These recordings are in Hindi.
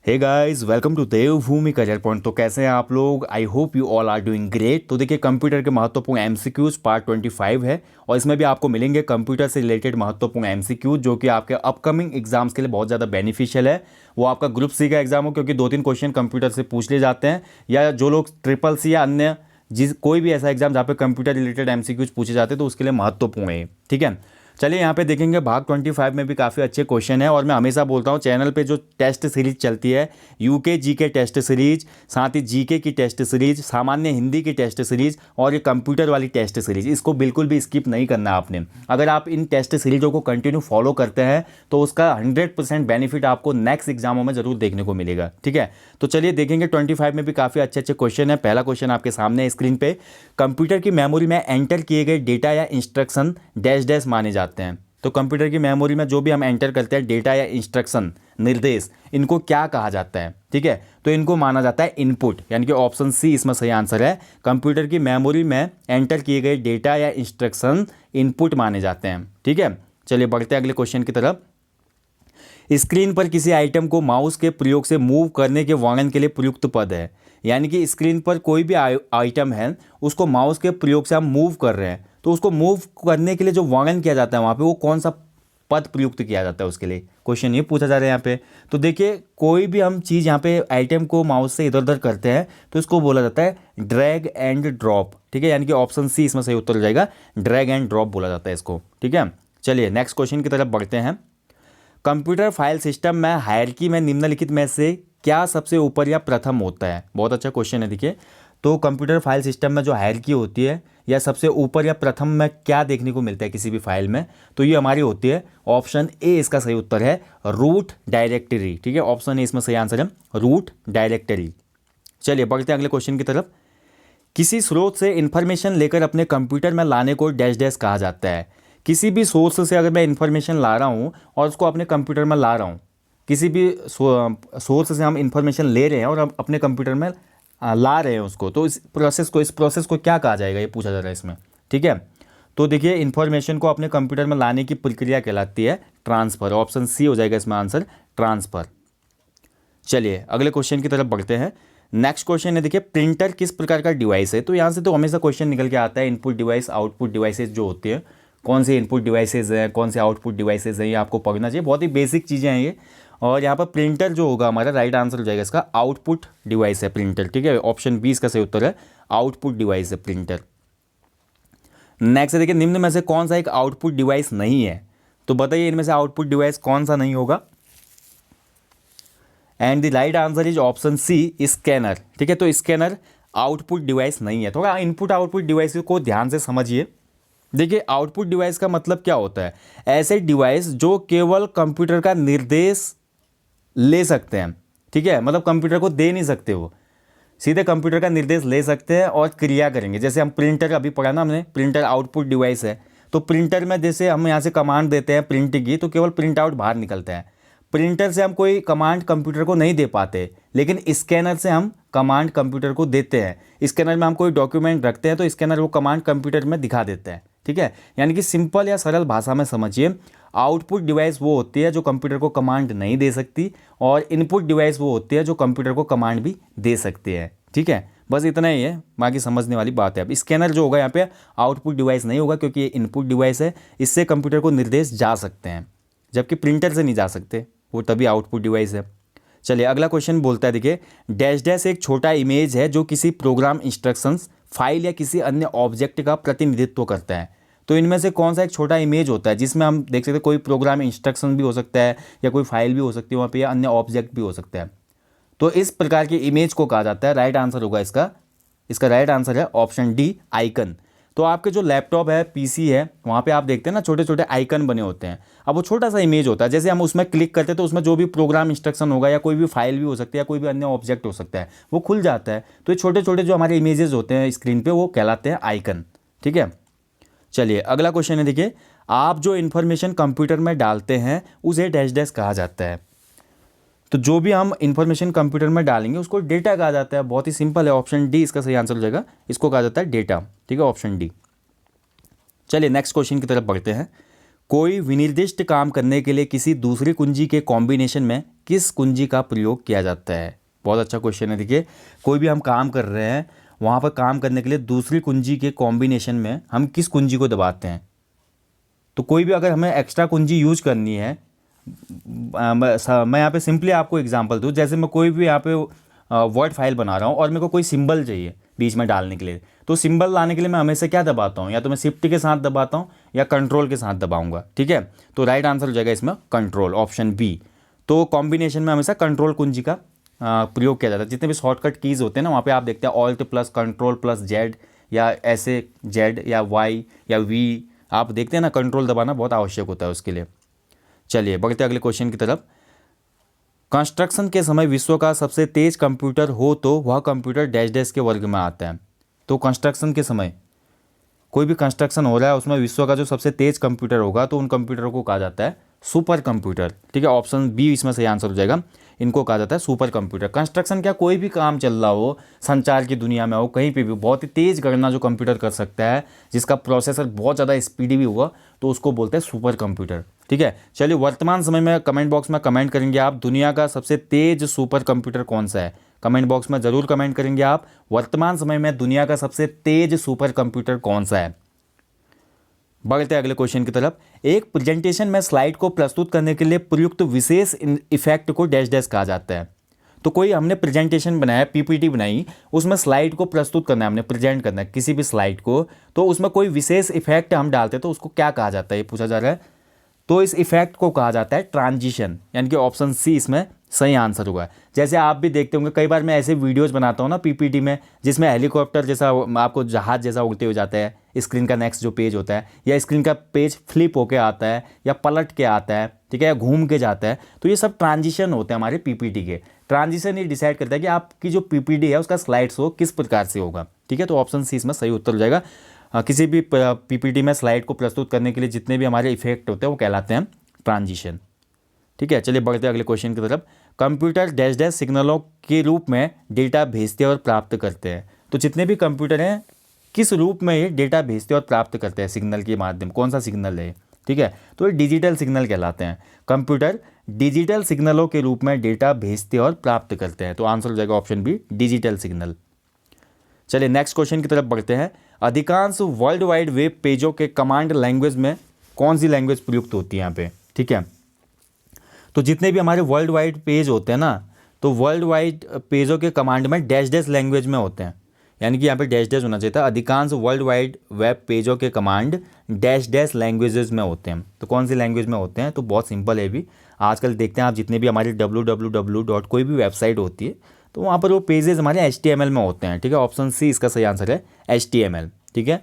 Hey guys, welcome to Devbhoomi career point. तो कैसे हैं आप लोग? I hope you all are doing great. तो देखिए, कंप्यूटर के महत्वपूर्ण एमसीक्यूज पार्ट 25 है और इसमें भी आपको मिलेंगे कंप्यूटर से रिलेटेड महत्वपूर्ण एमसीक्यूज जो कि आपके अपकमिंग एग्जाम्स के लिए बहुत ज़्यादा बेनिफिशियल है। वो आपका ग्रुप सी का एग्जाम हो, क्योंकि 2-3 क्वेश्चन कंप्यूटर से पूछ लिए जाते हैं, या जो लोग ट्रिपल सी या अन्य कोई भी ऐसा एग्जाम जहाँ पे कंप्यूटर रिलेटेड एमसीक्यूज पूछे जाते हैं तो उसके लिए महत्वपूर्ण है। ठीक है, चलिए यहाँ पे देखेंगे भाग 25 में भी काफ़ी अच्छे क्वेश्चन है। और मैं हमेशा बोलता हूँ, चैनल पे जो टेस्ट सीरीज चलती है, यूके जीके टेस्ट सीरीज, साथ ही जीके की टेस्ट सीरीज, सामान्य हिंदी की टेस्ट सीरीज और ये कंप्यूटर वाली टेस्ट सीरीज, इसको बिल्कुल भी स्किप नहीं करना आपने। अगर आप इन टेस्ट सीरीजों को कंटिन्यू फॉलो करते हैं तो उसका 100% बेनिफिट आपको नेक्स्ट एग्जामों में जरूर देखने को मिलेगा। ठीक है, तो चलिए देखेंगे 25 में भी काफ़ी अच्छे अच्छे क्वेश्चन है। पहला क्वेश्चन आपके सामने है स्क्रीन पे। कंप्यूटर की मेमोरी में एंटर किए गए डेटा या इंस्ट्रक्शन डैश डैश माने जाते हैं। तो कंप्यूटर की मेमोरी में जो भी हम एंटर करते हैं डेटा या इंस्ट्रक्शन, निर्देश, इनको क्या कहा जाता है? ठीक है, तो इनको माना जाता है इनपुट, यानी कि ऑप्शन सी इसमें सही आंसर है। कंप्यूटर की मेमोरी में एंटर किए गए डेटा या इंस्ट्रक्शन इनपुट माने जाते हैं। ठीक है, चलिए बढ़ते हैं अगले क्वेश्चन की तरफ। स्क्रीन पर किसी आइटम को माउस के प्रयोग से मूव करने के वर्णन के लिए प्रयुक्त पद है। यानी कि स्क्रीन पर कोई भी आइटम है, उसको माउस के प्रयोग से हम मूव कर रहे हैं, तो उसको मूव करने के लिए जो वर्णन किया जाता है वहाँ पे, वो कौन सा पद प्रयुक्त किया जाता है उसके लिए, क्वेश्चन ये पूछा जा रहा है यहाँ पे। तो देखिए, कोई भी हम चीज़ यहाँ पे आइटम को माउस से इधर उधर करते हैं तो इसको बोला जाता है ड्रैग एंड ड्रॉप। ठीक है, यानी कि ऑप्शन सी इसमें सही उत्तर हो जाएगा, ड्रैग एंड ड्रॉप बोला जाता है इसको। ठीक है, चलिए नेक्स्ट क्वेश्चन की तरफ बढ़ते हैं। कंप्यूटर फाइल सिस्टम में हायरार्की में निम्नलिखित में से क्या सबसे ऊपर या प्रथम होता है? बहुत अच्छा क्वेश्चन है। देखिए, तो कंप्यूटर फाइल सिस्टम में जो हायरार्की होती है, या सबसे ऊपर या प्रथम में क्या देखने को मिलता है किसी भी फाइल में, तो ये हमारी होती है ऑप्शन ए, इसका सही उत्तर है रूट डायरेक्टरी। ठीक है, ऑप्शन ए इसमें सही आंसर है, रूट डायरेक्टरी। चलिए बढ़ते हैं अगले क्वेश्चन की तरफ। किसी स्रोत से इंफॉर्मेशन लेकर अपने कंप्यूटर में लाने को डैश डैश कहा जाता है। किसी भी सोर्स से अगर मैं इंफॉर्मेशन ला रहा हूँ और उसको अपने कंप्यूटर में ला रहा हूँ, किसी भी सोर्स से हम इंफॉर्मेशन ले रहे हैं और हम अपने कंप्यूटर में ला रहे हैं उसको, तो इस प्रोसेस को क्या कहा जाएगा, ये पूछा जा रहा है इसमें। ठीक है, तो देखिए, इंफॉर्मेशन को अपने कंप्यूटर में लाने की प्रक्रिया कहलाती है ट्रांसफ़र। ऑप्शन सी हो जाएगा इसमें आंसर, ट्रांसफ़र। चलिए अगले क्वेश्चन की तरफ बढ़ते हैं। नेक्स्ट क्वेश्चन है, देखिए, प्रिंटर किस प्रकार का डिवाइस है? तो यहाँ से तो हमेशा क्वेश्चन निकल के आता है, इनपुट डिवाइस आउटपुट डिवाइसेज जो होती है, कौन से इनपुट डिवाइसेज हैं, कौन से आउटपुट डिवाइसेज हैं, ये आपको पढ़ना चाहिए। बहुत ही बेसिक चीज़ें हैं ये। और यहाँ पर प्रिंटर जो होगा हमारा, राइट आंसर हो जाएगा इसका आउटपुट डिवाइस है प्रिंटर। ठीक है, ऑप्शन बी इसका सही उत्तर है, आउटपुट डिवाइस है प्रिंटर। नेक्स्ट है, देखिए, निम्न में से कौन सा एक आउटपुट डिवाइस नहीं है? तो बताइए इनमें से आउटपुट डिवाइस कौन सा नहीं होगा? And the right answer is option C, scanner. ठीक है, तो स्कैनर आउटपुट डिवाइस नहीं है। थोड़ा इनपुट आउटपुट डिवाइस को ध्यान से समझिए। देखिए, आउटपुट डिवाइस का मतलब क्या होता है? ऐसे डिवाइस जो केवल कंप्यूटर का निर्देश ले सकते हैं। ठीक है, मतलब कंप्यूटर को दे नहीं सकते, वो सीधे कंप्यूटर का निर्देश ले सकते हैं और क्रिया करेंगे। जैसे हम प्रिंटर अभी पढ़ा ना हमने, प्रिंटर आउटपुट डिवाइस है। तो प्रिंटर में जैसे हम यहाँ से कमांड देते हैं प्रिंट की, तो केवल प्रिंट आउट बाहर निकलता है। प्रिंटर से हम कोई कमांड कंप्यूटर को नहीं दे पाते, लेकिन स्कैनर से हम कमांड कंप्यूटर को देते हैं। स्कैनर में हम कोई डॉक्यूमेंट रखते हैं तो स्कैनर वो कमांड कंप्यूटर में दिखा देता है। ठीक है, यानी कि सिंपल या सरल भाषा में समझिए, आउटपुट डिवाइस वो होती है जो कंप्यूटर को कमांड नहीं दे सकती, और इनपुट डिवाइस वो होती है जो कंप्यूटर को कमांड भी दे सकती है। ठीक है, बस इतना ही है, बाकी समझने वाली बात है। अब स्कैनर जो होगा यहाँ पे आउटपुट डिवाइस नहीं होगा, क्योंकि ये इनपुट डिवाइस है, इससे कंप्यूटर को निर्देश जा सकते हैं, जबकि प्रिंटर से नहीं जा सकते, वो तभी आउटपुट डिवाइस है। चलिए अगला क्वेश्चन बोलता है, देखिए, डैश डैश एक छोटा इमेज है जो किसी प्रोग्राम, इंस्ट्रक्शंस, फाइल या किसी अन्य ऑब्जेक्ट का प्रतिनिधित्व करता है। तो इनमें से कौन सा एक छोटा इमेज होता है जिसमें हम देख सकते हैं कोई प्रोग्राम, इंस्ट्रक्शन भी हो सकता है, या कोई फाइल भी हो सकती है वहाँ पे, या अन्य ऑब्जेक्ट भी हो सकता है। तो इस प्रकार की इमेज को कहा जाता है, राइट आंसर होगा इसका राइट आंसर है ऑप्शन डी, आइकन। तो आपके जो लैपटॉप है, पीसी है, वहाँ पे आप देखते हैं ना छोटे छोटे आइकन बने होते हैं। अब वो छोटा सा इमेज होता है, जैसे हम उसमें क्लिक करते हैं तो उसमें जो भी प्रोग्राम, इंस्ट्रक्शन होगा, या कोई भी फाइल भी हो सकती है, या कोई भी अन्य ऑब्जेक्ट हो सकता है, वो खुल जाता है। तो ये छोटे छोटे जो हमारे इमेजेस होते हैं स्क्रीन पे, वो कहलाते हैं आइकन। ठीक है, चलिए अगला क्वेश्चन है, देखिए, आप जो इन्फॉर्मेशन कंप्यूटर में डालते हैं उसे डैश डैश कहा जाता है। तो जो भी हम इन्फॉर्मेशन कंप्यूटर में डालेंगे उसको डेटा कहा जाता है। बहुत ही सिंपल है, ऑप्शन डी इसका सही आंसर हो जाएगा, इसको कहा जाता है डेटा। ठीक है, ऑप्शन डी। चलिए नेक्स्ट क्वेश्चन की तरफ बढ़ते हैं। कोई विनिर्दिष्ट काम करने के लिए किसी दूसरी कुंजी के कॉम्बिनेशन में किस कुंजी का प्रयोग किया जाता है। बहुत अच्छा क्वेश्चन है। देखिए, कोई भी हम काम कर रहे हैं, वहाँ पर काम करने के लिए दूसरी कुंजी के कॉम्बिनेशन में हम किस कुंजी को दबाते हैं। तो कोई भी अगर हमें एक्स्ट्रा कुंजी यूज करनी है, मैं यहाँ पे सिंपली आपको एग्जांपल दूँ, जैसे मैं कोई भी यहाँ पे वर्ड फाइल बना रहा हूँ और मेरे को कोई सिंबल चाहिए बीच में डालने के लिए, तो सिंबल लाने के लिए मैं हमेशा क्या दबाता हूँ, या तो मैं शिफ्ट के साथ दबाता हूँ या कंट्रोल के साथ दबाऊंगा। ठीक है, तो राइट आंसर हो जाएगा इसमें कंट्रोल, ऑप्शन बी। तो कॉम्बिनेशन में हमेशा कंट्रोल कुंजी का प्रयोग किया जाता है। जितने भी शॉर्टकट कीज़ होते हैं ना, वहाँ पे आप देखते हैं alt plus control plus Z, या ऐसे जेड या वाई या वी, आप देखते हैं ना, कंट्रोल दबाना बहुत आवश्यक होता है उसके लिए। चलिए बढ़ते अगले क्वेश्चन की तरफ। कंस्ट्रक्शन के समय विश्व का सबसे तेज कंप्यूटर हो तो वह कंप्यूटर डैश डैश के वर्ग में आता है। तो कंस्ट्रक्शन के समय कोई भी कंस्ट्रक्शन हो रहा है, उसमें विश्व का जो सबसे तेज कंप्यूटर होगा तो उन कंप्यूटर को कहा जाता है सुपर कंप्यूटर। ठीक है, ऑप्शन बी इसमें सही आंसर हो जाएगा। इनको कहा जाता है सुपर कंप्यूटर। कंस्ट्रक्शन क्या, कोई भी काम चल रहा हो, संचार की दुनिया में हो, कहीं पे भी बहुत ही तेज़ गणना जो कंप्यूटर कर सकता है, जिसका प्रोसेसर बहुत ज़्यादा स्पीडी भी हुआ, तो उसको बोलते हैं सुपर कंप्यूटर। ठीक है, चलिए वर्तमान समय में कमेंट बॉक्स में कमेंट करेंगे आप, दुनिया का सबसे तेज सुपर कंप्यूटर कौन सा है। कमेंट बॉक्स में ज़रूर कमेंट करेंगे आप, वर्तमान समय में दुनिया का सबसे तेज सुपर कंप्यूटर कौन सा है। बढ़ते हैं अगले क्वेश्चन की तरफ। एक प्रेजेंटेशन में स्लाइड को प्रस्तुत करने के लिए प्रयुक्त विशेष इफेक्ट को डैश डैश कहा जाता है। तो कोई हमने प्रेजेंटेशन बनाया, पीपीटी बनाई, उसमें स्लाइड को प्रस्तुत करना है, हमने प्रेजेंट करना है किसी भी स्लाइड को, तो उसमें कोई विशेष इफेक्ट हम डालते हैं, तो उसको क्या कहा जाता है, ये पूछा जा रहा है। तो इस इफेक्ट को कहा जाता है ट्रांजिशन, यानी कि ऑप्शन सी इसमें सही आंसर होगा। जैसे आप भी देखते होंगे, कई बार मैं ऐसे वीडियोस बनाता हूँ ना पीपीटी में, जिसमें हेलीकॉप्टर जैसा आपको जहाज जैसा उड़ते हुए जाता है, स्क्रीन का नेक्स्ट जो पेज होता है, या स्क्रीन का पेज फ्लिप होके आता है, या पलट के आता है, ठीक है, या घूम के जाता है, तो ये सब ट्रांजिशन होते हैं हमारे पीपीटी के। ट्रांजिशन ये डिसाइड करता है कि आपकी जो पीपीटी है उसका स्लाइड शो किस प्रकार से होगा। ठीक है, तो ऑप्शन सी इसमें सही उत्तर हो जाएगा। किसी भी पीपीटी में स्लाइड को प्रस्तुत करने के लिए जितने भी हमारे इफेक्ट होते हैं वो कहलाते हैं ट्रांजिशन। ठीक है, चलिए बढ़ते हैं अगले क्वेश्चन की तरफ। कंप्यूटर डैश डैश सिग्नलों के रूप में डेटा भेजते और प्राप्त करते हैं। तो जितने भी कंप्यूटर हैं, किस रूप में ये डेटा भेजते और प्राप्त करते हैं सिग्नल के माध्यम, कौन सा सिग्नल है। ठीक है, तो ये डिजिटल सिग्नल कहलाते हैं। कंप्यूटर डिजिटल सिग्नलों के रूप में डेटा भेजते और प्राप्त करते हैं, तो आंसर हो जाएगा ऑप्शन बी, डिजिटल सिग्नल। चलिए नेक्स्ट क्वेश्चन की तरफ बढ़ते हैं। अधिकांश वर्ल्ड वाइड वेब पेजों के कमांड लैंग्वेज में कौन सी लैंग्वेज प्रयुक्त होती है यहाँ पे। ठीक है, तो जितने भी हमारे वर्ल्ड वाइड पेज होते हैं ना, तो वर्ल्ड वाइड पेजों के कमांड में डैश डैश लैंग्वेज में होते हैं, यानी कि यहाँ पे डैश डैश होना चाहिए था। अधिकांश वर्ल्ड वाइड वेब पेजों के कमांड डैश डैश लैंग्वेजेस में होते हैं। तो कौन सी लैंग्वेज में होते हैं, तो बहुत सिंपल है भी। आजकल देखते हैं आप, जितने भी हमारी www. कोई भी वेबसाइट होती है, तो वहाँ पर वो पेजेस हमारे HTML में होते हैं। ठीक है, ऑप्शन सी इसका सही आंसर है, HTML। ठीक है,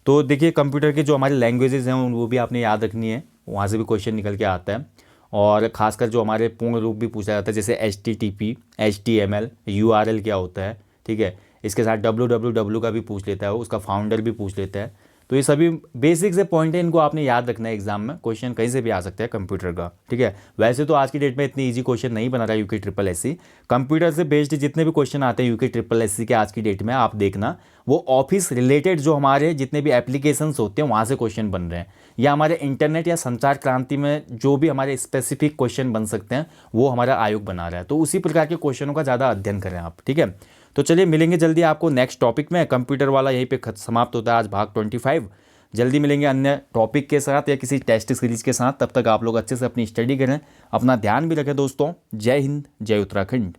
तो देखिए कंप्यूटर के जो हमारे लैंग्वेजेस हैं वो भी आपने याद रखनी है, वहाँ से भी क्वेश्चन निकल के आता है। और ख़ासकर जो हमारे पूर्ण रूप भी पूछा जाता है, जैसे HTTP, HTML, URL क्या होता है। ठीक है, इसके साथ www का भी पूछ लेता है, उसका फाउंडर भी पूछ लेता है। तो ये सभी बेसिक से पॉइंट है, इनको आपने याद रखना है। एग्जाम में क्वेश्चन कहीं से भी आ सकता है कंप्यूटर का। ठीक है, वैसे तो आज की डेट में इतनी इजी क्वेश्चन नहीं बना रहा है UKSSC। कंप्यूटर से बेस्ड जितने भी क्वेश्चन आते हैं UKSSC के आज की डेट में, आप देखना वो ऑफिस रिलेटेड जो हमारे जितने भी एप्लीकेशंस होते हैं वहाँ से क्वेश्चन बन रहे हैं, या हमारे इंटरनेट या संचार क्रांति में जो भी हमारे स्पेसिफिक क्वेश्चन बन सकते हैं वो हमारा आयोग बना रहा है। तो उसी प्रकार के क्वेश्चनों का ज़्यादा अध्ययन करें आप। ठीक है, तो चलिए मिलेंगे जल्दी आपको नेक्स्ट टॉपिक में। कंप्यूटर वाला यहीं पे समाप्त होता है आज भाग 25। जल्दी मिलेंगे अन्य टॉपिक के साथ या किसी टेस्ट सीरीज के साथ। तब तक आप लोग अच्छे से अपनी स्टडी करें, अपना ध्यान भी रखें दोस्तों। जय हिंद, जय उत्तराखंड।